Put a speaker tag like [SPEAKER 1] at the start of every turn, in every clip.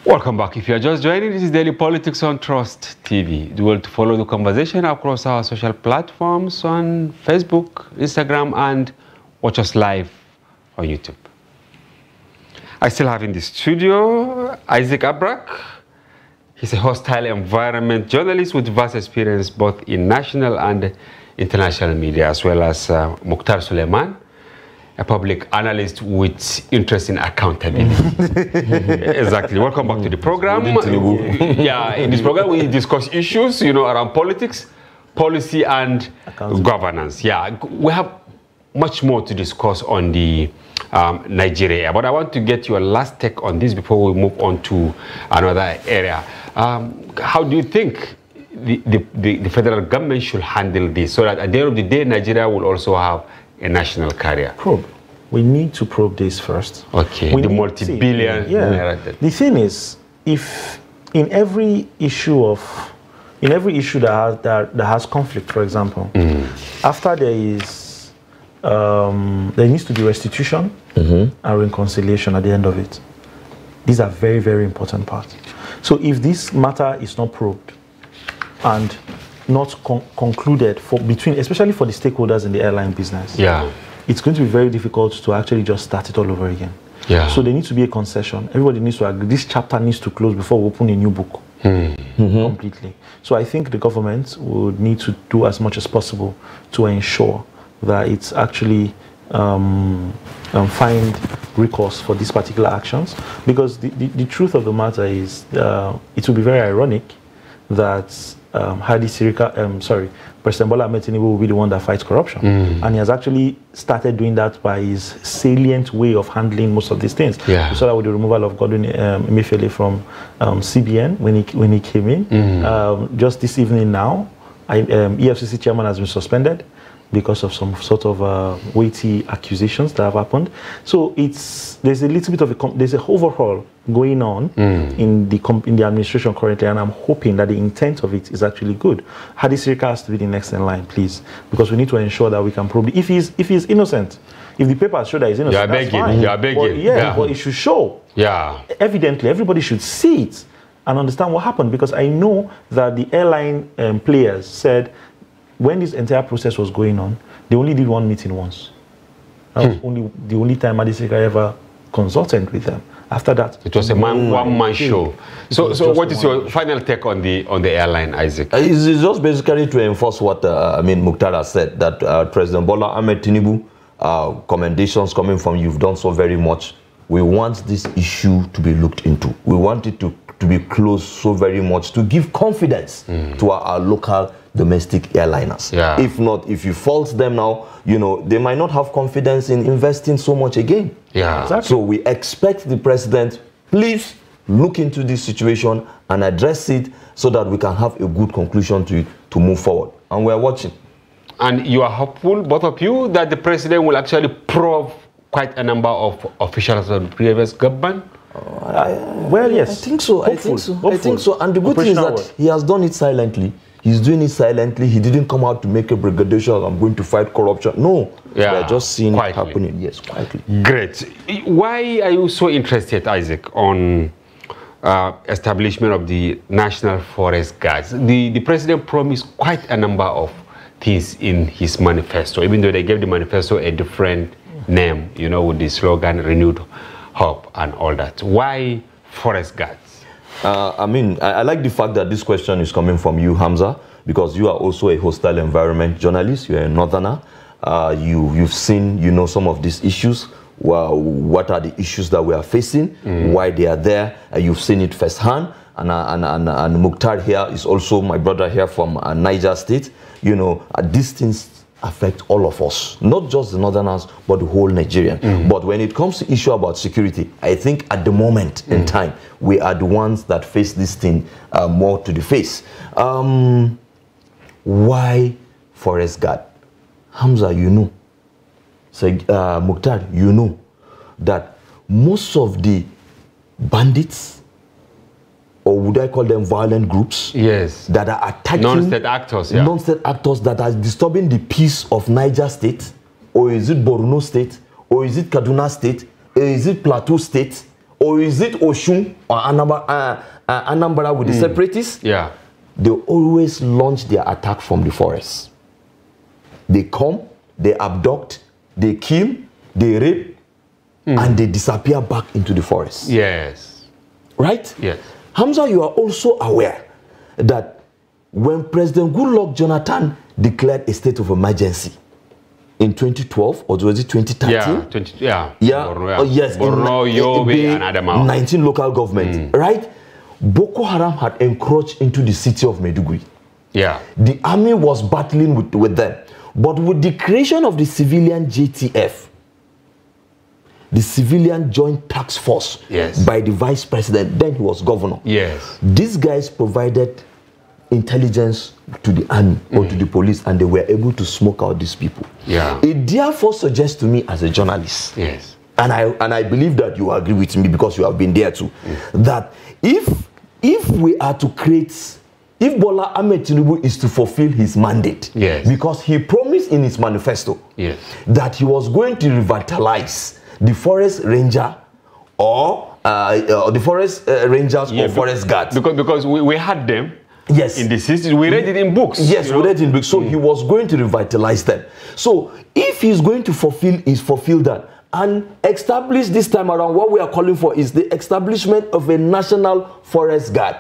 [SPEAKER 1] Welcome back. If you are just joining, this is Daily Politics on Trust TV. You will follow the conversation across our social platforms on Facebook, Instagram, and watch us live on YouTube. I still have in the studio Isaac Abrak. He's a hostile environment journalist with vast experience both in national and international media, as well as Mukhtar Suleiman, a public analyst with interest in accountability. Exactly. Welcome back to the program. Yeah, in this program we discuss issues, around politics, policy, and governance. Yeah, we have much more to discuss on the Nigeria, but I want to get your last take on this before we move on to another area. How do you think the federal government should handle this so that at the end of the day, Nigeria will also have a national carrier?
[SPEAKER 2] Probe. We need to probe this first.
[SPEAKER 1] Okay, the multi-billion.
[SPEAKER 2] The thing is, if in every issue that has conflict, for example, after there needs to be restitution and reconciliation at the end of it. These are very, very important parts. So if this matter is not probed and not concluded especially for the stakeholders in the airline business, it's going to be very difficult to actually just start it all over again. So there needs to be a concession. Everybody needs to agree. This chapter needs to close before we open a new book completely. So I think the government would need to do as much as possible to ensure that it's actually find recourse for these particular actions, because the truth of the matter is it will be very ironic that President Bola Ahmed Tinubu will be the one that fights corruption, and he has actually started doing that by his salient way of handling most of these things. We saw that with the removal of Godwin Emefiele from CBN when he came in. Just this evening now, EFCC chairman has been suspended because of some sort of weighty accusations that have happened. So there's a little bit of there's an overhaul going on in the administration currently, and I'm hoping that the intent of it is actually good. Hadi Sirika has to be the next in line, please, because we need to ensure that we can probably, if he's innocent, if the papers show that he's innocent, that's fine.
[SPEAKER 1] You are begging.
[SPEAKER 2] But it should show. Evidently, everybody should see it and understand what happened, because I know that the airline players said, when this entire process was going on, they only did one meeting once. That was the only time Adisika ever consulted with them. After that,
[SPEAKER 1] it was a one-man show. So what is your final take on the airline, Isaac?
[SPEAKER 3] It's just basically to enforce what Mukhtar has said, that President Bola Ahmed Tinubu, commendations coming from you've done so very much. We want this issue to be looked into. We want it to be closed so very much to give confidence to our local domestic airliners. If not, if you fault them now, they might not have confidence in investing so much again.
[SPEAKER 2] Exactly.
[SPEAKER 3] So we expect the president, please look into this situation and address it so that we can have a good conclusion to it to move forward. And we're watching.
[SPEAKER 1] And you are hopeful, both of you, that the president will actually probe quite a number of officials of the previous government?
[SPEAKER 2] Well, yes.
[SPEAKER 3] I think so. I think so. And the good thing is that he has done it silently. He's doing it silently. He didn't come out to make a brigadier, I'm going to fight corruption. No. We're just seeing it happening. Yes, quietly.
[SPEAKER 1] Great. Why are you so interested, Isaac, on establishment of the National Forest Guards? The president promised quite a number of things in his manifesto, even though they gave the manifesto a different name, with the slogan Renewed Hope and all that. Why Forest Guards?
[SPEAKER 3] I like the fact that this question is coming from you, Hamza, because you are also a hostile environment journalist. You're a northerner. You've seen, some of these issues. Well, what are the issues that we are facing? Why they are there? You've seen it firsthand. And Mukhtar here is also my brother here from Niger State. These things affect all of us, not just the northerners, but the whole Nigerian. But when it comes to issue about security, I think at the moment in time, we are the ones that face this thing more to the face. Why Forest Guard? Hamza, Mukhtar, that most of the bandits, or would I call them violent groups? That are attacking
[SPEAKER 1] non-state actors,
[SPEAKER 3] non-state actors that are disturbing the peace of Niger State, or is it Borno State, or is it Kaduna State, or is it Plateau State, or is it Oshun or Anambra with the separatists?
[SPEAKER 1] Yeah.
[SPEAKER 3] They always launch their attack from the forest. They come, they abduct, they kill, they rape, and they disappear back into the forest.
[SPEAKER 1] Yes.
[SPEAKER 3] Right?
[SPEAKER 1] Yes.
[SPEAKER 3] Hamza, you are also aware that when President Goodluck Jonathan declared a state of emergency in 2012, or was it 2013?
[SPEAKER 1] Yeah,
[SPEAKER 3] Borno, yes.
[SPEAKER 1] Borno, Yobe, and Adamawa.
[SPEAKER 3] 19 local governments, right? Boko Haram had encroached into the city of Maiduguri.
[SPEAKER 1] Yeah.
[SPEAKER 3] The army was battling with them. But with the creation of the civilian JTF, the Civilian Joint Task Force, by the vice president, then he was governor.
[SPEAKER 1] Yes.
[SPEAKER 3] These guys provided intelligence to the army or to the police, and they were able to smoke out these people.
[SPEAKER 1] Yeah.
[SPEAKER 3] It therefore suggests to me as a journalist,
[SPEAKER 1] yes,
[SPEAKER 3] and I believe that you agree with me because you have been there too, that if we are to create, if Bola Ahmed Tinubu is to fulfill his mandate, because he promised in his manifesto that he was going to revitalize the forest ranger or the forest rangers or forest guards.
[SPEAKER 1] Because we had them.
[SPEAKER 3] Yes.
[SPEAKER 1] In the cities, we read it in books.
[SPEAKER 3] Yes, we read it in books. So he was going to revitalize them. So if he's going to fulfill that and establish this time around, what we are calling for is the establishment of a national forest guard,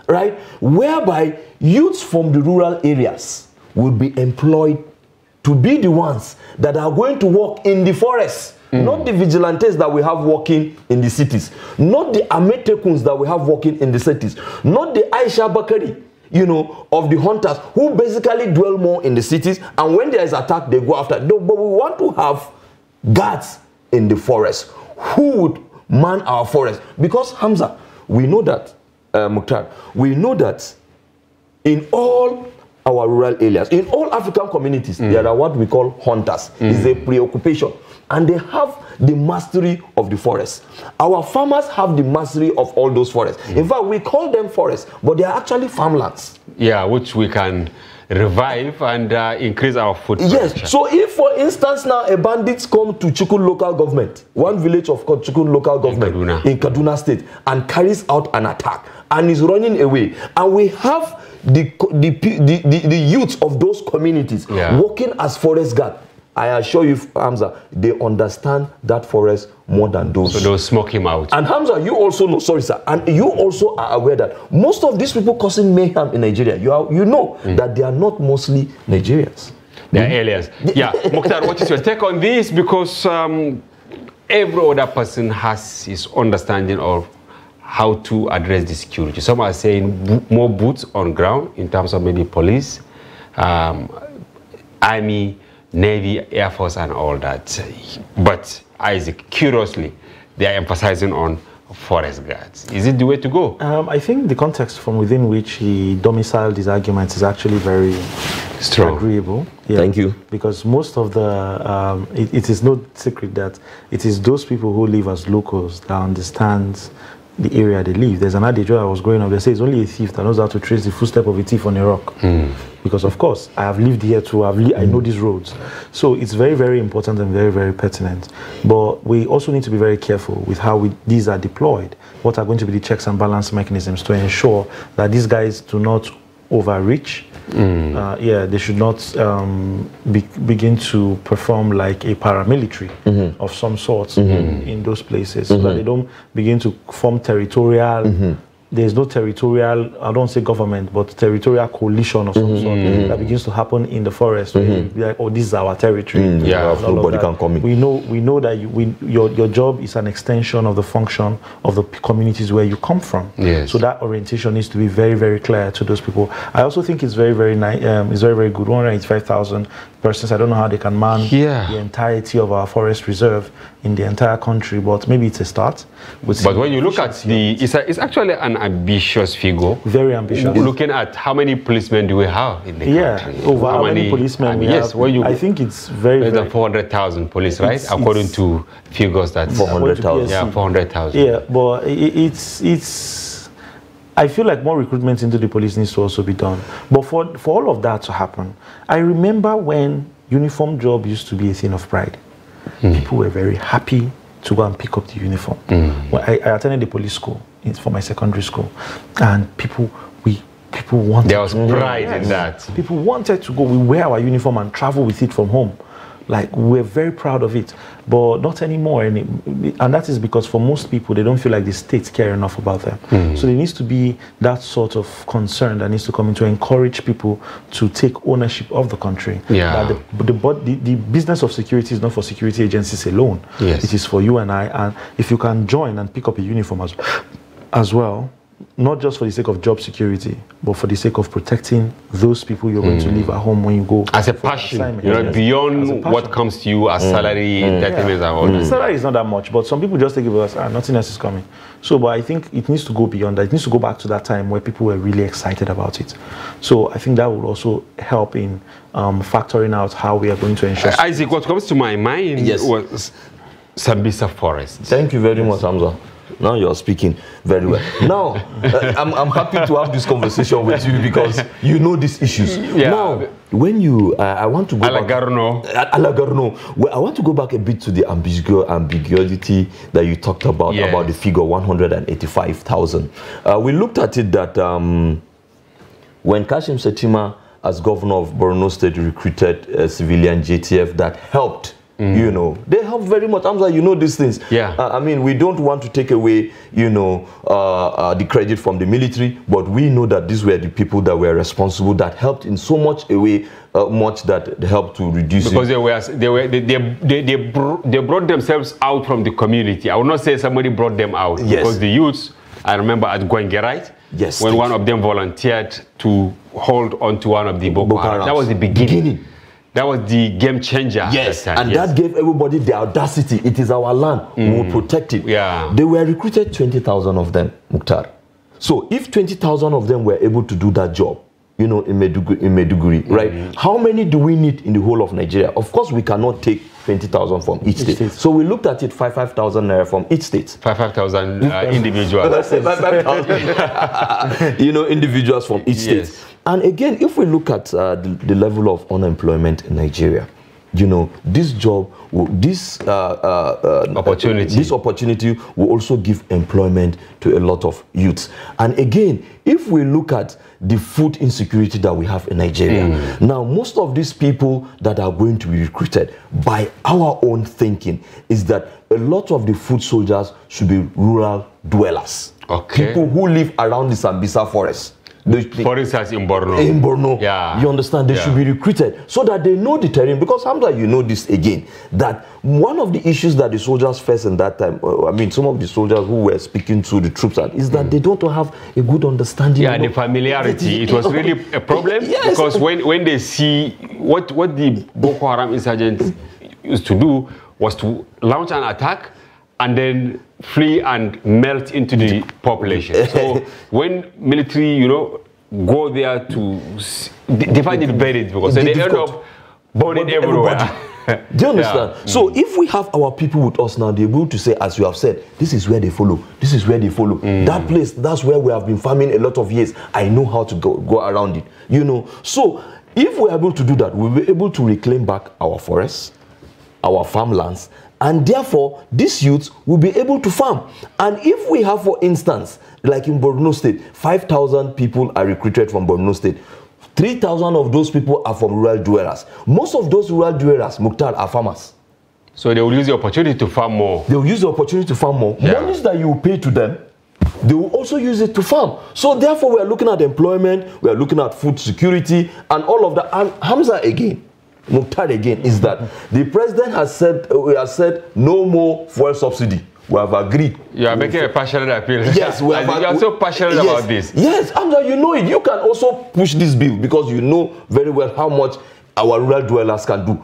[SPEAKER 3] right? Whereby youths from the rural areas will be employed to be the ones that are going to work in the forest. Not the vigilantes that we have working in the cities, not the Ametekuns that we have working in the cities, not the Aisha Bakari, you know, of the hunters who basically dwell more in the cities, and when there is attack, they go after. No, but we want to have guards in the forest who would man our forest. Because, Hamza, we know that, Mukhtar, we know that in all our rural areas, in all African communities, there are what we call hunters. It's a preoccupation. And they have the mastery of the forest. Our farmers have the mastery of all those forests. In fact, we call them forests, but they are actually farmlands. Yeah, which we can revive and increase our food production. Yes, so if, for instance, now a bandit come to Chukun local government, one village of Chukun local government in Kaduna State, and carries out an attack and is running away, and we have the youth of those communities working as forest guard, I assure you, Hamza, they understand that forest more than those. So they'll smoke him out. And Hamza, you also know, sorry sir, and you also are aware that most of these people causing mayhem in Nigeria, you know that they are not mostly Nigerians. They are aliens. Yeah, Mukhtar, what is your take on this? Because every other person has his understanding of how to address the security. Some are saying more boots on ground in terms of maybe police, army, Navy, Air Force, and all that. But Isaac, curiously, they are emphasizing on forest guards. Is it the way to go? I think the context from within which he domiciled his arguments is actually very agreeable. Yeah, thank you. Because most of the, it is no secret that it is those people who live as locals that understand the area they live. There's an adage where I was growing up, they say it's only a thief that knows how to trace the footstep of a thief on a rock. Because of course, I have lived here too, I know these roads. So it's very, very important and very, very pertinent. But we also need to be very careful with how these are deployed. What are going to be the checks and balance mechanisms to ensure that these guys do not overreach. They should not begin to perform like a paramilitary of some sort in those places, so that they don't begin to form territorial. There's no territorial, I don't say government, but territorial coalition of some sort that begins to happen in the forest. Where you be like, oh, this is our territory. Nobody can come in. We know that your job is an extension of the function of the communities where you come from. So that orientation needs to be very, very clear to those people. I also think it's very, very nice. It's very, very good. 185,000 persons. I don't know how they can man the entirety of our forest reserve in the entire country, but maybe it's a start. But when you look at it's actually an ambitious figure. Very ambitious. Looking at how many policemen do we have in the country? Over how many policemen we have? I think it's very than 400,000 police, right? According to figures that 400,000. Yeah, 400,000. Yeah, but it's. I feel like more recruitment into the police needs to also be done. But for all of that to happen, I remember when uniform job used to be a thing of pride. People were very happy
[SPEAKER 2] to go and pick up the uniform. When I attended the police school for my secondary school, and people wanted.
[SPEAKER 1] There was pride in that.
[SPEAKER 2] People wanted to go. We wear our uniform and travel with it from home. Like, we're very proud of it, but not anymore. And that is because for most people, they don't feel like the state care enough about them. So there needs to be that sort of concern that needs to come in to encourage people to take ownership of the country.
[SPEAKER 1] Yeah.
[SPEAKER 2] The business of security is not for security agencies alone.
[SPEAKER 1] Yes.
[SPEAKER 2] It is for you and I. And if you can join and pick up a uniform as well, not just for the sake of job security, but for the sake of protecting those people you're going to leave at home when you go.
[SPEAKER 1] As a passion, you know, beyond what comes to you as salary, entertainment, and all that.
[SPEAKER 2] Salary is not that much, but some people just take it as nothing else is coming. So, but I think it needs to go beyond that. It needs to go back to that time where people were really excited about it. So I think that will also help in factoring out how we are going to ensure.
[SPEAKER 1] Isaac, what comes to my mind was Sambisa Forest.
[SPEAKER 3] Thank you very much, Hamza. Now you're speaking very well. Now, I'm happy to have this conversation with you because you know these issues.
[SPEAKER 1] Yeah.
[SPEAKER 3] Now, when you, I want to go
[SPEAKER 1] Alagarno.
[SPEAKER 3] Well, I want to go back a bit to the ambiguity that you talked about the figure 185,000. We looked at it that when Kashim Shettima, as governor of Borno State, recruited a civilian JTF that helped. You know, they help very much. Hamza, you know these things.
[SPEAKER 1] Yeah.
[SPEAKER 3] I mean, we don't want to take away, you know, the credit from the military, but we know that these were the people that were responsible, that helped in so much a way, much that they helped to reduce.
[SPEAKER 1] Because they brought themselves out from the community. I would not say somebody brought them out.
[SPEAKER 3] Yes.
[SPEAKER 1] Because the youths, I remember at Gwengerite,
[SPEAKER 3] yes,
[SPEAKER 1] when one of them volunteered to hold on to one of the Boko Haram. That was the beginning. That was the game changer.
[SPEAKER 3] Yes, and that gave everybody the audacity. It is our land. We will protect it.
[SPEAKER 1] Yeah.
[SPEAKER 3] They were recruited 20,000 of them, Mukhtar. So if 20,000 of them were able to do that job, you know, in Maiduguri, right? How many do we need in the whole of Nigeria? Of course, we cannot take 20,000 from each state. So we looked at it, 5,000 naira from each state.
[SPEAKER 1] 5,000 individuals.
[SPEAKER 3] Let's say 5,000, you know, individuals from each state. And again, if we look at the level of unemployment in Nigeria, you know, this job, this opportunity will also give employment to a lot of youths. And again, if we look at the food insecurity that we have in Nigeria, now most of these people that are going to be recruited, by our own thinking, is that a lot of the food soldiers should be rural dwellers.
[SPEAKER 1] Okay.
[SPEAKER 3] People who live around the Sambisa forest.
[SPEAKER 1] For instance, in Borno.
[SPEAKER 3] In Borno,
[SPEAKER 1] yeah.
[SPEAKER 3] You understand? They should be recruited so that they know the terrain. Because sometimes you know this again, that one of the issues that the soldiers face in that time, I mean, some of the soldiers who were speaking to the troops, is that they don't have a good understanding.
[SPEAKER 1] Yeah, the familiarity. It was really a problem because when they see what the Boko Haram insurgents used to do was to launch an attack and then flee and melt into the population. So when military, you know, go there to, they find it very difficult. So they end up burning everywhere.
[SPEAKER 3] Do you understand? So if we have our people with us now, they're able to say, as you have said, this is where they follow. This is where they follow. That place, that's where we have been farming a lot of years. I know how to go around it. You know, so if we're able to do that, we'll be able to reclaim back our forests, our farmlands, and therefore, these youths will be able to farm. And if we have, for instance, like in Borno State, 5,000 people are recruited from Borno State. 3,000 of those people are from rural dwellers. Most of those rural dwellers, Mukhtar, are farmers.
[SPEAKER 1] So they will use the opportunity to farm more.
[SPEAKER 3] They will use the opportunity to farm more.
[SPEAKER 1] Yeah.
[SPEAKER 3] Monies that you pay to them, they will also use it to farm. So therefore, we are looking at employment, we are looking at food security, and all of that. And Hamza again, Mukhtar again, is that the president has said, we have said no more fuel subsidy. We have agreed.
[SPEAKER 1] You are making a passionate appeal.
[SPEAKER 3] Yes, we have.
[SPEAKER 1] You are so passionate about this.
[SPEAKER 3] Yes, Hamza, you know it. You can also push this bill because you know very well how much our rural dwellers can do.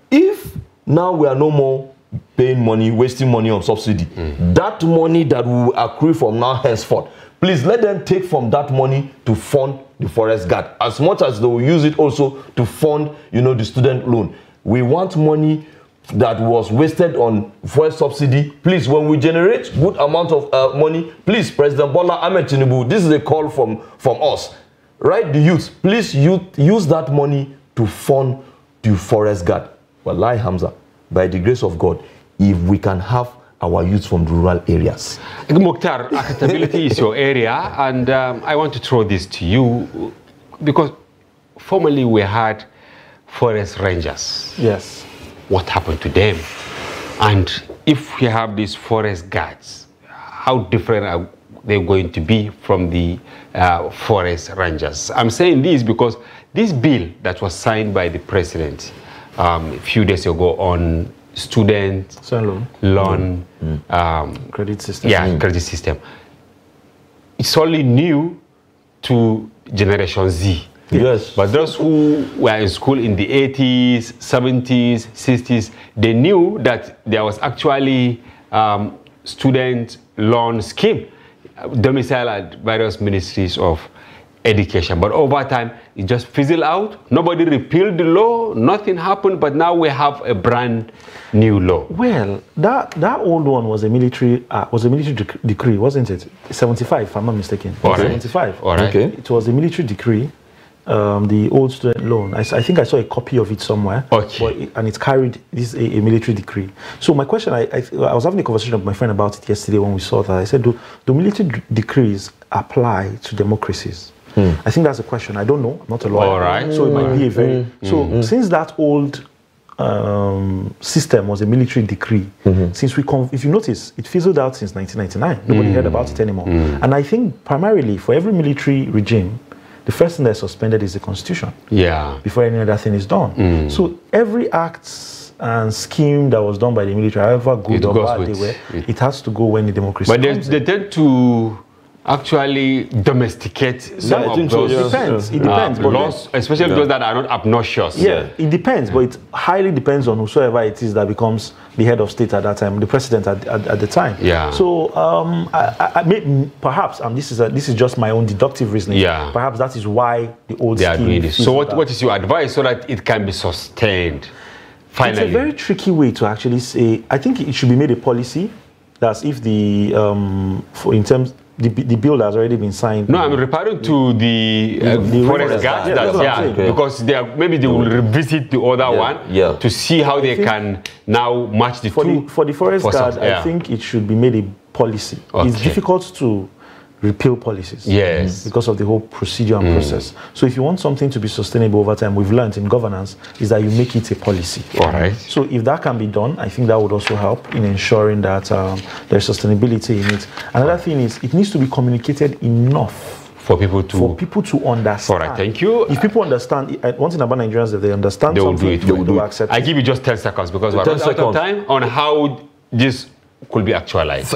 [SPEAKER 3] If now we are no more paying money, wasting money on subsidy, that money that we will accrue from now henceforth, please let them take from that money to fund the forest guard, as much as they will use it also to fund, you know, the student loan. We want money that was wasted on fuel subsidy. Please, when we generate good amount of money, please, President Bola Ahmed Tinubu, this is a call from us, right? The youth, please use that money to fund the forest guard. Wallahi, Hamza, by the grace of God, if we can have our youth from the rural areas?
[SPEAKER 1] Mukhtar, accountability is your area, and I want to throw this to you because formerly we had forest rangers.
[SPEAKER 2] Yes.
[SPEAKER 1] What happened to them? And if we have these forest guards, how different are they going to be from the forest rangers? I'm saying this because this bill that was signed by the president a few days ago on student loan
[SPEAKER 2] credit system.
[SPEAKER 1] Yeah, credit system. It's only new to Generation Z.
[SPEAKER 3] Yes.
[SPEAKER 1] But those who were in school in the 80s, 70s, 60s, they knew that there was actually student loan scheme domiciled at various ministries of education. But over time, it just fizzled out. Nobody repealed the law. Nothing happened. But now we have a brand new law.
[SPEAKER 2] Well, that old one was a military decree, wasn't it? 75, if I'm not mistaken.
[SPEAKER 1] All right.
[SPEAKER 2] 75.
[SPEAKER 1] All right.
[SPEAKER 3] Okay.
[SPEAKER 2] It was a military decree. The old student loan. I think I saw a copy of it somewhere.
[SPEAKER 1] Okay.
[SPEAKER 2] And it carried this a military decree. So my question, I was having a conversation with my friend about it yesterday when we saw that. I said, do military decrees apply to democracies? I think that's a question. I don't know. I'm not a lawyer.
[SPEAKER 1] All right.
[SPEAKER 2] So it might be a very... So since that old system was a military decree, since if you notice, it fizzled out since 1999. Nobody heard about it anymore. And I think primarily for every military regime, the first thing that's suspended is the constitution.
[SPEAKER 1] Yeah.
[SPEAKER 2] Before any other thing is done. So every act and scheme that was done by the military, however good or bad they were, it has to go when the democracy comes in.
[SPEAKER 1] They tend to actually domesticate some of those.
[SPEAKER 2] It depends. It depends.
[SPEAKER 1] Laws, especially those that are not obnoxious.
[SPEAKER 2] Yeah, it depends, but it highly depends on whosoever it is that becomes the head of state at that time, the president at the time.
[SPEAKER 1] Yeah.
[SPEAKER 2] So perhaps this is just my own deductive reasoning.
[SPEAKER 1] Yeah.
[SPEAKER 2] Perhaps that is why the old scheme.
[SPEAKER 1] Doing this. So what is your advice so that it can be sustained? Finally,
[SPEAKER 2] it's a very tricky way to actually say. I think it should be made a policy. That's if the the bill has already been signed.
[SPEAKER 1] No, I'm referring to the forest guards. Because maybe they will revisit the other one to see how they can now match the two.
[SPEAKER 2] For the forest guard, I think it should be made a policy. Okay. It's difficult to repeal policies.
[SPEAKER 1] Yes.
[SPEAKER 2] Because of the whole procedure and process. So if you want something to be sustainable over time, we've learned in governance is that you make it a policy.
[SPEAKER 1] All right.
[SPEAKER 2] So if that can be done, I think that would also help in ensuring that there's sustainability in it. Another thing is it needs to be communicated enough
[SPEAKER 1] for people to
[SPEAKER 2] understand.
[SPEAKER 1] All right, thank you.
[SPEAKER 2] If people understand, one thing about Nigerians, if they understand
[SPEAKER 1] they will
[SPEAKER 2] something,
[SPEAKER 1] do it.
[SPEAKER 2] they will accept it.
[SPEAKER 1] I give you just 10 seconds because we're out of time on how this could be actualized.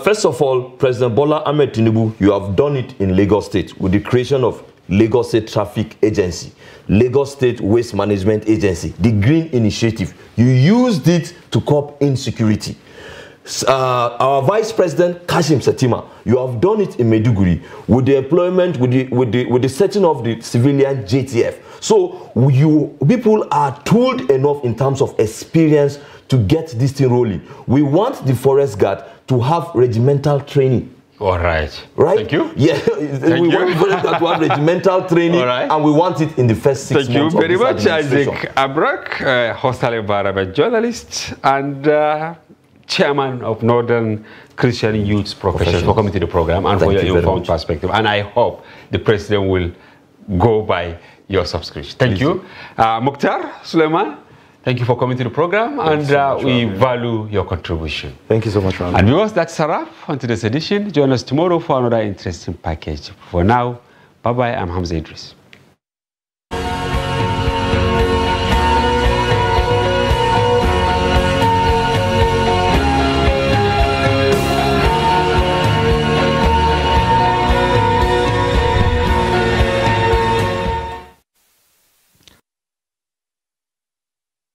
[SPEAKER 3] First of all, President Bola Ahmed Tinubu, you have done it in Lagos State with the creation of Lagos State Traffic Agency, Lagos State Waste Management Agency, the Green Initiative. You used it to curb insecurity. Our Vice President Kashim Shettima, you have done it in Maiduguri with the employment, with the setting of the civilian JTF. So people are tooled enough in terms of experience to get this thing rolling. We want the forest guard to have regimental training.
[SPEAKER 1] All right.
[SPEAKER 3] Right?
[SPEAKER 1] Thank you.
[SPEAKER 3] Yeah. We want the forest guard to have regimental training, and we want it in the first 6 months.
[SPEAKER 1] Thank you very much, Isaac Abrak, hostile environment journalist and chairman of Northern Christian Youth Professions, for coming to the program and for your informed perspective. And I hope the president will go by your subscription. Thank you. Mukhtar Suleiman, thank you for coming to the program, and we value your contribution.
[SPEAKER 2] Thank you so much, Ron.
[SPEAKER 1] And viewers, that's a wrap on today's edition. Join us tomorrow for another interesting package. For now, bye-bye. I'm Hamza Idris.